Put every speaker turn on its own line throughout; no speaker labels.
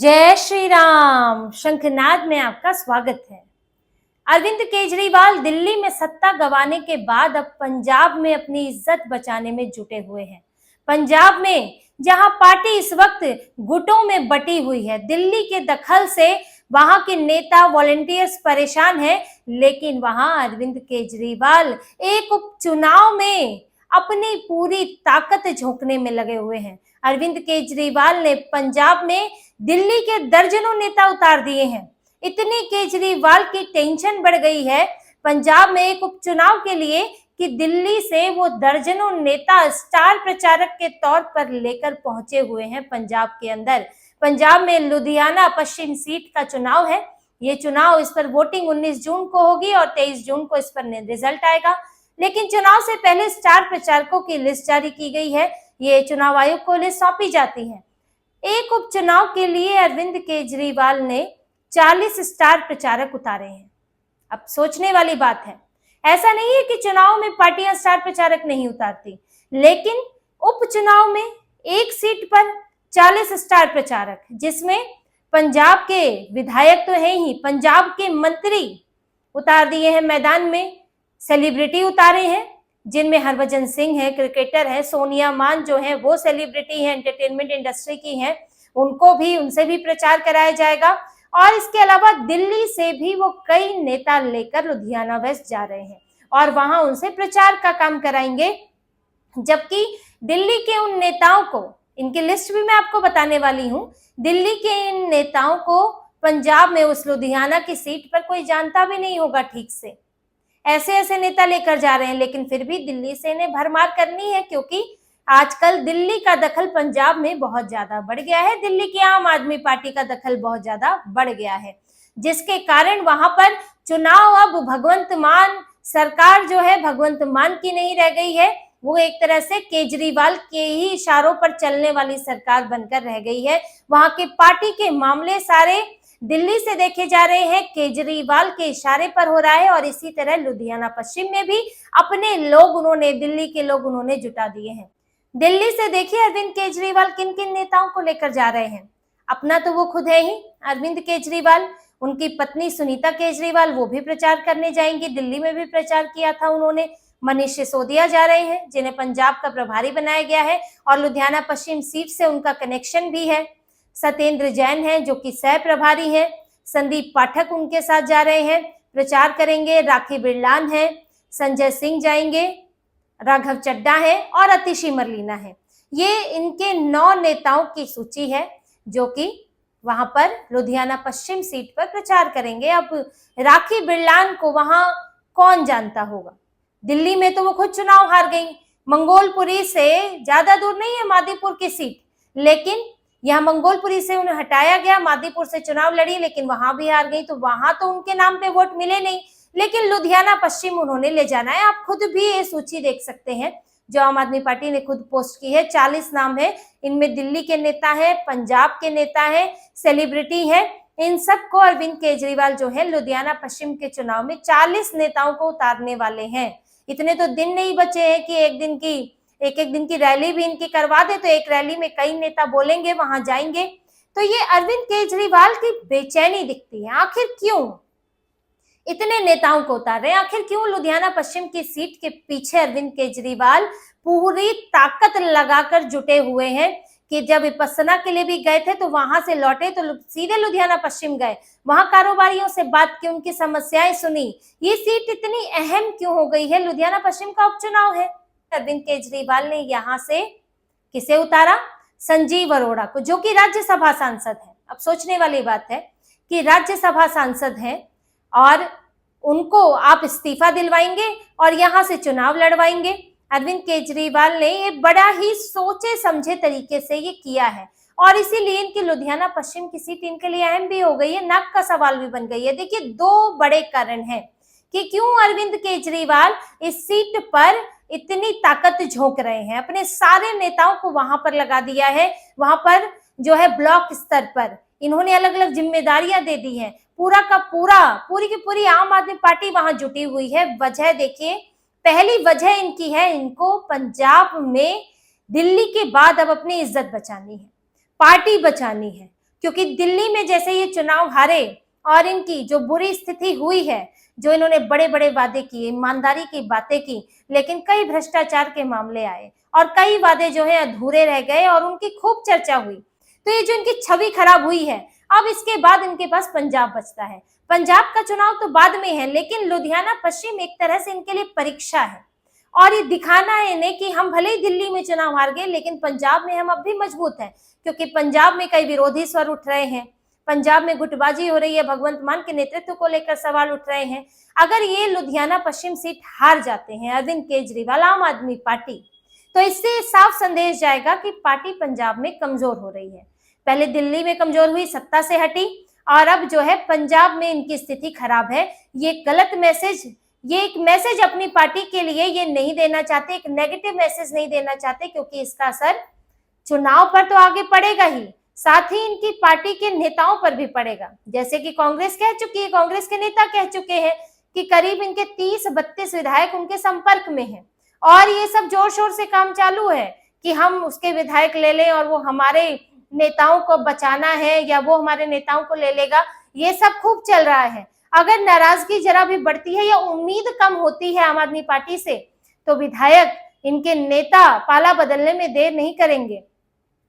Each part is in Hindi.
जय श्री राम। शंखनाद में आपका स्वागत है। अरविंद केजरीवाल दिल्ली में सत्ता गंवाने के बाद अब पंजाब में अपनी इज्जत बचाने में जुटे हुए हैं। पंजाब में जहां पार्टी इस वक्त गुटों में बटी हुई है, दिल्ली के दखल से वहां के नेता वॉलंटियर्स परेशान हैं, लेकिन वहां अरविंद केजरीवाल एक उपचुनाव में अपनी पूरी ताकत झोंकने में लगे हुए हैं। अरविंद केजरीवाल ने पंजाब में दिल्ली के दर्जनों नेता उतार दिए हैं। इतनी केजरीवाल की टेंशन बढ़ गई है पंजाब में एक उपचुनाव के लिए कि दिल्ली से वो दर्जनों नेता स्टार प्रचारक के तौर पर लेकर पहुंचे हुए हैं पंजाब के अंदर। पंजाब में लुधियाना पश्चिम सीट का चुनाव है। ये चुनाव, इस पर वोटिंग 19 जून को होगी और 23 जून को इस पर रिजल्ट आएगा। लेकिन चुनाव से पहले स्टार प्रचारकों की लिस्ट जारी की गई है। ये चुनाव आयोग को लिस्ट सौंपी जाती है। एक उपचुनाव के लिए अरविंद केजरीवाल ने 40 स्टार प्रचारक उतारे हैं। अब सोचने वाली बात है, ऐसा नहीं है कि चुनाव में पार्टियां स्टार प्रचारक नहीं उतारती, लेकिन उपचुनाव में एक सीट पर 40 स्टार प्रचारक, जिसमें पंजाब के विधायक तो है ही, पंजाब के मंत्री उतार दिए हैं मैदान में, सेलिब्रिटी उतारे हैं जिनमें हरभजन सिंह है, क्रिकेटर है, सोनिया मान जो है वो सेलिब्रिटी है, एंटरटेनमेंट इंडस्ट्री की है, उनसे भी प्रचार कराया जाएगा। और इसके अलावा दिल्ली से भी वो कई नेता लेकर लुधियाना वेस्ट जा रहे हैं और वहां उनसे प्रचार का काम कराएंगे। जबकि दिल्ली के उन नेताओं को, इनकी लिस्ट भी मैं आपको बताने वाली हूँ, दिल्ली के इन नेताओं को पंजाब में उस लुधियाना की सीट पर कोई जानता भी नहीं होगा ठीक से। ऐसे ऐसे नेता लेकर जा रहे हैं, लेकिन फिर भी दिल्ली से इन्हें भरमार करनी है, क्योंकि आजकल दिल्ली का दखल पंजाब में बहुत ज्यादा बढ़ गया है। दिल्ली की आम आदमी पार्टी का दखल बहुत ज्यादा बढ़ गया है, जिसके कारण वहां पर चुनाव अब भगवंत मान सरकार जो है, भगवंत मान की नहीं रह गई है। वो एक तरह से केजरीवाल के ही इशारों पर चलने वाली सरकार बनकर रह गई है। वहां के पार्टी के मामले सारे दिल्ली से देखे जा रहे हैं, केजरीवाल के इशारे पर हो रहा है। और इसी तरह लुधियाना पश्चिम में भी अपने लोग उन्होंने, दिल्ली के लोग उन्होंने जुटा दिए हैं। दिल्ली से देखिए अरविंद केजरीवाल किन किन नेताओं को लेकर जा रहे हैं। अपना तो वो खुद है ही अरविंद केजरीवाल, उनकी पत्नी सुनीता केजरीवाल वो भी प्रचार करने जाएंगी। दिल्ली में भी प्रचार किया था उन्होंने। मनीष सिसोदिया जा रहे हैं, जिन्हें पंजाब का प्रभारी बनाया गया है और लुधियाना पश्चिम सीट से उनका कनेक्शन भी है। सत्येंद्र जैन है जो कि सह प्रभारी है। संदीप पाठक उनके साथ जा रहे हैं, प्रचार करेंगे। राखी बिरलान है, संजय सिंह जाएंगे, राघव चड्डा है और अतिशी मरलीना है। ये इनके 9 नेताओं की सूची है जो कि वहां पर लुधियाना पश्चिम सीट पर प्रचार करेंगे। अब राखी बिरलान को वहां कौन जानता होगा। दिल्ली में तो वो खुद चुनाव हार गई। मंगोलपुरी से ज्यादा दूर नहीं है मादीपुर की सीट, लेकिन यहाँ मंगोलपुरी से उन्हें हटाया गया, मादीपुर से चुनाव लड़ी लेकिन वहां भी हार गई, तो वहां तो उनके नाम पे वोट मिले नहीं। लेकिन लुधियाना पश्चिम उन्होंने ले जाना है। आप खुद भी ये सूची देख सकते हैं जो आम आदमी पार्टी ने खुद पोस्ट की है। 40 नाम है, इनमें दिल्ली के नेता है, पंजाब के नेता है, सेलिब्रिटी है। इन सबको अरविंद केजरीवाल जो है लुधियाना पश्चिम के चुनाव में 40 नेताओं को उतारने वाले हैं। इतने तो दिन नहीं बचे हैं कि एक एक दिन की रैली भी इनकी करवा दे, तो एक रैली में कई नेता बोलेंगे, वहां जाएंगे। तो ये अरविंद केजरीवाल की बेचैनी दिखती है। आखिर क्यों इतने नेताओं को उतार रहे हैं, आखिर क्यों लुधियाना पश्चिम की सीट के पीछे अरविंद केजरीवाल पूरी ताकत लगाकर जुटे हुए हैं कि जब विपस्सना के लिए भी गए थे तो वहां से लौटे तो सीधे लुधियाना पश्चिम गए, वहां कारोबारियों से बात की, उनकी समस्याएं सुनी। ये सीट इतनी अहम क्यों हो गई है? लुधियाना पश्चिम का उपचुनाव है। अरविंद केजरीवाल ने यहां से किसे उतारा? संजीव अरोड़ा को, जो कि राज्यसभा सांसद है। अब सोचने वाली बात है कि राज्यसभा सांसद हैं और उनको आप इस्तीफा दिलवाएंगे और यहां से चुनाव लड़वाएंगे। अरविंद केजरीवाल ने ये बड़ा ही सोचे समझे तरीके से ये किया है और इसीलिए इनकी लुधियाना पश्चिम की सीट इनके लिए अहम भी हो गई है, नाक का सवाल भी बन गई है। देखिए 2 बड़े कारण हैं कि क्यों अरविंद केजरीवाल इस सीट पर इतनी ताकत झोंक रहे हैं। अपने सारे नेताओं को वहां पर लगा दिया है। वहां पर जो है ब्लॉक स्तर पर इन्होंने अलग अलग जिम्मेदारियां दे दी हैं। पूरी की पूरी आम आदमी पार्टी वहां जुटी हुई है। वजह देखिए, पहली वजह इनकी है, इनको पंजाब में दिल्ली के बाद अब अपनी इज्जत बचानी है, पार्टी बचानी है। क्योंकि दिल्ली में जैसे ये चुनाव हारे और इनकी जो बुरी स्थिति हुई है, जो इन्होंने बड़े बड़े वादे किए, ईमानदारी की बातें की, लेकिन कई भ्रष्टाचार के मामले आए और कई वादे जो है अधूरे रह गए और उनकी खूब चर्चा हुई। तो ये जो इनकी छवि खराब हुई है, अब इसके बाद इनके पास पंजाब बचता है। पंजाब का चुनाव तो बाद में है, लेकिन लुधियाना पश्चिम एक तरह से इनके लिए परीक्षा है और ये दिखाना है इन्हें कि हम भले ही दिल्ली में चुनाव हार गए, लेकिन पंजाब में हम अब भी मजबूत हैं, क्योंकि पंजाब में कई विरोधी स्वर उठ रहे हैं, पंजाब में गुटबाजी हो रही है, भगवंत मान के नेतृत्व को लेकर सवाल उठ रहे हैं। अगर ये लुधियाना पश्चिम सीट हार जाते हैं अरविंद केजरीवाल, आम आदमी पार्टी, तो इससे साफ संदेश जाएगा कि पार्टी पंजाब में कमजोर हो रही है। पहले दिल्ली में कमजोर हुई, सत्ता से हटी, और अब जो है पंजाब में इनकी स्थिति खराब है। ये गलत मैसेज, ये एक मैसेज अपनी पार्टी के लिए ये नहीं देना चाहते, एक नेगेटिव मैसेज नहीं देना चाहते, क्योंकि इसका असर चुनाव पर तो आगे पड़ेगा ही, साथ ही इनकी पार्टी के नेताओं पर भी पड़ेगा। जैसे कि कांग्रेस कह चुकी है, कांग्रेस के नेता कह चुके हैं कि करीब इनके 30-32 विधायक उनके संपर्क में हैं और ये सब जोर शोर से काम चालू है कि हम उसके विधायक ले लें और वो हमारे नेताओं को बचाना है या वो हमारे नेताओं को ले लेगा, ये सब खूब चल रहा है। अगर नाराजगी जरा भी बढ़ती है या उम्मीद कम होती है आम आदमी पार्टी से, तो विधायक, इनके नेता पाला बदलने में देर नहीं करेंगे।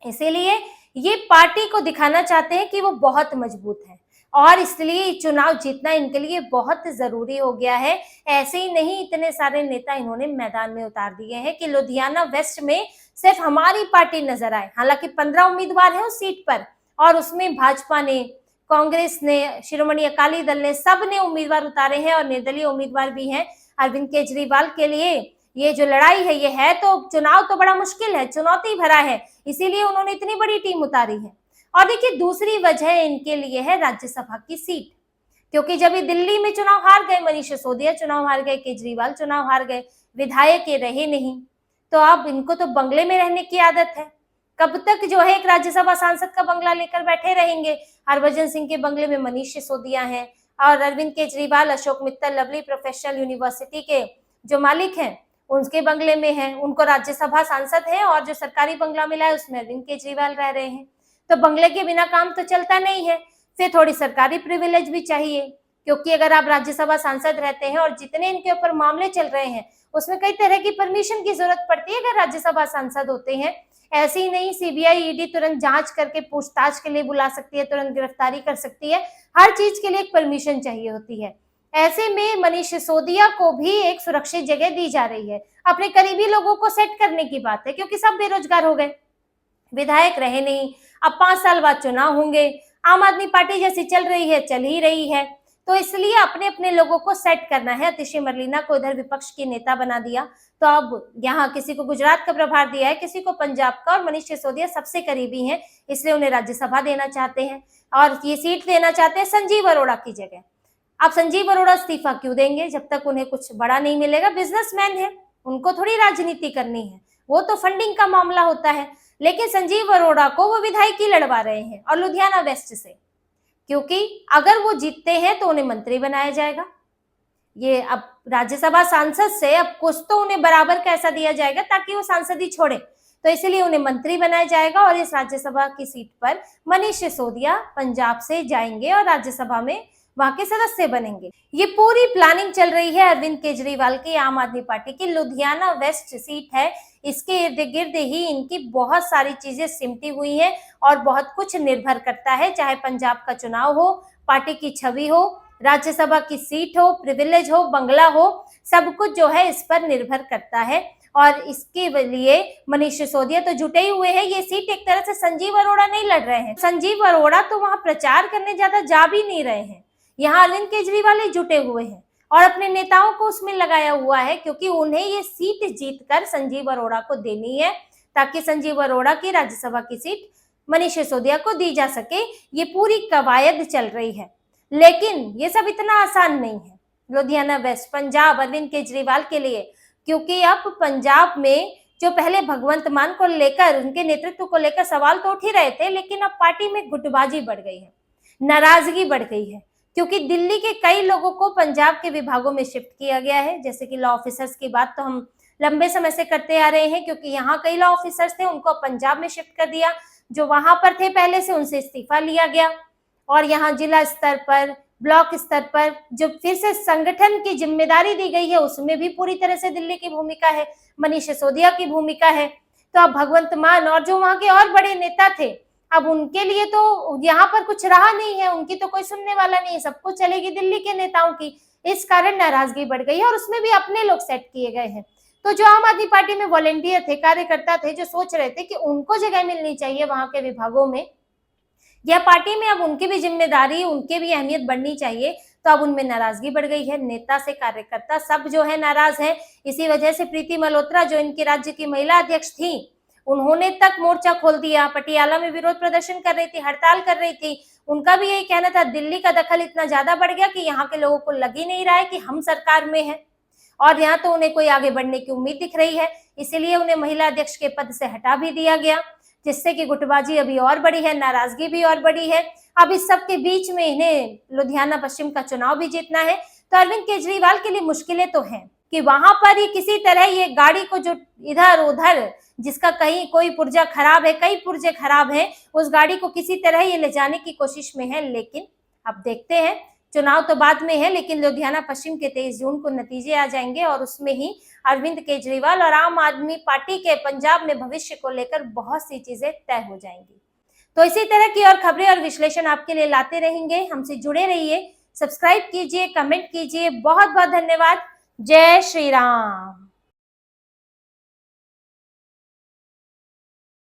इसीलिए ये पार्टी को दिखाना चाहते हैं कि वो बहुत मजबूत है और इसलिए चुनाव जीतना इनके लिए बहुत जरूरी हो गया है। ऐसे ही नहीं, इतने सारे नेता इन्होंने मैदान में उतार दिए हैं कि लुधियाना वेस्ट में सिर्फ हमारी पार्टी नजर आए। हालांकि 15 उम्मीदवार हैं उस सीट पर और उसमें भाजपा ने, कांग्रेस ने, शिरोमणि अकाली दल ने, सब ने उम्मीदवार उतारे हैं और निर्दलीय उम्मीदवार भी हैं। अरविंद केजरीवाल के लिए ये जो लड़ाई है, ये है तो चुनाव तो बड़ा मुश्किल है, चुनौती भरा है, इसीलिए उन्होंने इतनी बड़ी टीम उतारी है। और देखिए, दूसरी वजह इनके लिए है राज्यसभा की सीट, क्योंकि जब ये दिल्ली में चुनाव हार गए, मनीष सिसोदिया चुनाव हार गए, केजरीवाल चुनाव हार गए, विधायक ये रहे नहीं, तो अब इनको तो बंगले में रहने की आदत है। कब तक जो है एक राज्यसभा सांसद का बंगला लेकर बैठे रहेंगे? हरभजन सिंह के बंगले में मनीष सिसोदिया हैं और अरविंद केजरीवाल अशोक मित्तल लवली प्रोफेशनल यूनिवर्सिटी के जो मालिक हैं उनके बंगले में हैं। उनको राज्यसभा सांसद है और जो सरकारी बंगला मिला है उसमें अरविंद केजरीवाल रह रहे हैं। तो बंगले के बिना काम तो चलता नहीं है, फिर थोड़ी सरकारी प्रिविलेज भी चाहिए, क्योंकि अगर आप राज्यसभा सांसद रहते हैं और जितने इनके ऊपर मामले चल रहे हैं उसमें कई तरह की परमिशन की जरूरत पड़ती है अगर राज्यसभा सांसद होते हैं। ऐसे ही नहीं, सीबीआई ईडी तुरंत जांच करके पूछताछ के लिए बुला सकती है, तुरंत गिरफ्तारी कर सकती है, हर चीज के लिए एक परमिशन चाहिए होती है। ऐसे में मनीष सिसोदिया को भी एक सुरक्षित जगह दी जा रही है, अपने करीबी लोगों को सेट करने की बात है, क्योंकि सब बेरोजगार हो गए, विधायक रहे नहीं, अब 5 साल बाद चुनाव होंगे, आम आदमी पार्टी जैसी चल रही है चल ही रही है, तो इसलिए अपने अपने लोगों को सेट करना है। अतिशी मरलीना को इधर विपक्ष की नेता बना दिया, तो अब यहाँ किसी को गुजरात का प्रभार दिया है, किसी को पंजाब का, और मनीष सिसोदिया सबसे करीबी हैं, इसलिए उन्हें राज्यसभा देना चाहते हैं और ये सीट देना चाहते हैं संजीव अरोड़ा की जगह। अब संजीव अरोड़ा इस्तीफा क्यों देंगे जब तक उन्हें कुछ बड़ा नहीं मिलेगा? बिजनेसमैन है, उनको थोड़ी राजनीति करनी है, वो तो फंडिंग का मामला होता है। लेकिन संजीव अरोड़ा को वो विधायकी लड़वा रहे हैं और लुधियाना वेस्ट से, क्योंकि अगर वो जीतते हैं तो उन्हें मंत्री बनाया जाएगा। ये अब राज्यसभा सांसद से अब कुछ तो उन्हें बराबर का ऐसा दिया जाएगा ताकि वो सांसद ही छोड़े, तो इसलिए उन्हें मंत्री बनाया जाएगा और इस राज्यसभा की सीट पर मनीष सिसोदिया पंजाब से जाएंगे और राज्यसभा में वहां के सदस्य बनेंगे। ये पूरी प्लानिंग चल रही है अरविंद केजरीवाल की आम आदमी पार्टी की। लुधियाना वेस्ट सीट है, इसके इर्द गिर्द ही इनकी बहुत सारी चीजें सिमटी हुई हैं और बहुत कुछ निर्भर करता है, चाहे पंजाब का चुनाव हो, पार्टी की छवि हो, राज्यसभा की सीट हो, प्रिविलेज हो, बंगला हो, सब कुछ जो है इस पर निर्भर करता है। और इसके लिए मनीष सिसोदिया तो जुटे ही हुए हैं। ये सीट एक तरह से संजीव अरोड़ा नहीं लड़ रहे हैं, संजीव अरोड़ा तो वहां प्रचार करने ज्यादा जा भी नहीं रहे हैं, यहाँ अरविंद केजरीवाल ही जुटे हुए हैं और अपने नेताओं को उसमें लगाया हुआ है, क्योंकि उन्हें ये सीट जीतकर संजीव अरोड़ा को देनी है ताकि संजीव अरोड़ा की राज्यसभा की सीट मनीष सिसोदिया को दी जा सके। ये पूरी कवायद चल रही है, लेकिन ये सब इतना आसान नहीं है लुधियाना वेस्ट पंजाब अरविंद केजरीवाल के लिए, क्योंकि अब पंजाब में जो पहले भगवंत मान को लेकर, उनके नेतृत्व को लेकर सवाल तो उठ ही रहे थे, लेकिन अब पार्टी में गुटबाजी बढ़ गई है, नाराजगी बढ़ गई है, क्योंकि दिल्ली के कई लोगों को पंजाब के विभागों में शिफ्ट किया गया है। जैसे कि लॉ ऑफिसर्स की बात तो हम लंबे समय से करते आ रहे हैं, क्योंकि यहाँ कई लॉ ऑफिसर्स थे, उनको पंजाब में शिफ्ट कर दिया। जो वहां पर थे पहले से, उनसे इस्तीफा लिया गया और यहाँ जिला स्तर पर, ब्लॉक स्तर पर जो फिर से संगठन की जिम्मेदारी दी गई है, उसमें भी पूरी तरह से दिल्ली की भूमिका है, मनीष सिसोदिया की भूमिका है। तो अब भगवंत मान और जो वहां के और बड़े नेता थे, अब उनके लिए तो यहाँ पर कुछ रहा नहीं है, उनकी तो कोई सुनने वाला नहीं है, सब कुछ चलेगी दिल्ली के नेताओं की। इस कारण नाराजगी बढ़ गई है और उसमें भी अपने लोग सेट किए गए हैं। तो जो आम आदमी पार्टी में वॉलेंटियर थे, कार्यकर्ता थे, जो सोच रहे थे कि उनको जगह मिलनी चाहिए वहां के विभागों में या पार्टी में, अब उनकी भी जिम्मेदारी, उनकी भी अहमियत बढ़नी चाहिए, तो अब उनमें नाराजगी बढ़ गई है। नेता से कार्यकर्ता सब जो है नाराज है। इसी वजह से प्रीति मल्होत्रा, जो इनकी राज्य की महिला अध्यक्ष थी, उन्होंने तक मोर्चा खोल दिया, पटियाला में विरोध प्रदर्शन कर रही थी, हड़ताल कर रही थी। उनका भी यही कहना था, दिल्ली का दखल इतना ज्यादा बढ़ गया कि यहाँ के लोगों को लग ही नहीं रहा है कि हम सरकार में हैं और यहाँ तो उन्हें कोई आगे बढ़ने की उम्मीद दिख रही है। इसीलिए उन्हें महिला अध्यक्ष के पद से हटा भी दिया गया, जिससे कि गुटबाजी अभी और बढ़ी है, नाराजगी भी और बढ़ी है। अब इस सब के बीच में इन्हें लुधियाना पश्चिम का चुनाव भी जीतना है, तो अरविंद केजरीवाल के लिए मुश्किलें तो हैं कि वहां पर ही किसी तरह ये गाड़ी को, जो इधर उधर जिसका कहीं कोई पुर्जा खराब है, कई पुर्जे खराब हैं, उस गाड़ी को किसी तरह ये ले जाने की कोशिश में है। लेकिन अब देखते हैं, चुनाव तो बाद में है, लेकिन लुधियाना पश्चिम के 23 जून को नतीजे आ जाएंगे और उसमें ही अरविंद केजरीवाल और आम आदमी पार्टी के पंजाब में भविष्य को लेकर बहुत सी चीजें तय हो जाएंगी। तो इसी तरह की और खबरें और विश्लेषण आपके लिए लाते रहेंगे। हमसे जुड़े रहिए, सब्सक्राइब कीजिए, कमेंट कीजिए। बहुत बहुत धन्यवाद। जय श्री राम।